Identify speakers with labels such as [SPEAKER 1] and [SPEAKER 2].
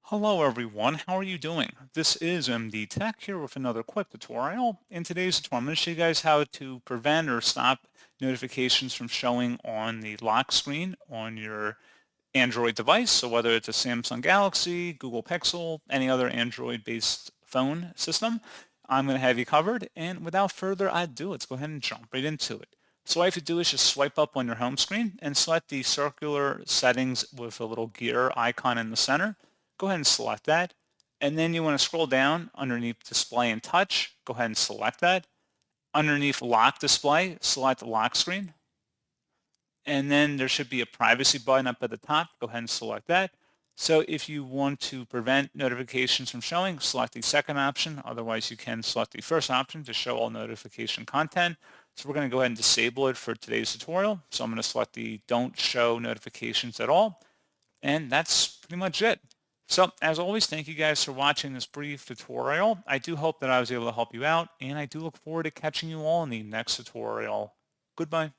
[SPEAKER 1] Hello everyone, how are you doing? This is MD Tech here with another quick tutorial. In today's tutorial, I'm going to show you guys how to prevent or stop notifications from showing on the lock screen on your Android device. So whether it's a Samsung Galaxy, Google Pixel, any other Android-based phone system, I'm going to have you covered. And without further ado, let's go ahead and jump right into it. So what you have to do is just swipe up on your home screen and select the circular settings with a little gear icon in the center. Go ahead and select that. And then you want to scroll down underneath display and touch. Go ahead and select that. Underneath lock display, select lock screen. And then there should be a privacy button up at the top. Go ahead and select that. So if you want to prevent notifications from showing, select the second option. Otherwise, you can select the first option to show all notification content. So we're going to go ahead and disable it for today's tutorial. So I'm going to select the don't show notifications at all. And that's pretty much it. So as always, thank you guys for watching this brief tutorial. I do hope that I was able to help you out, and I do look forward to catching you all in the next tutorial. Goodbye.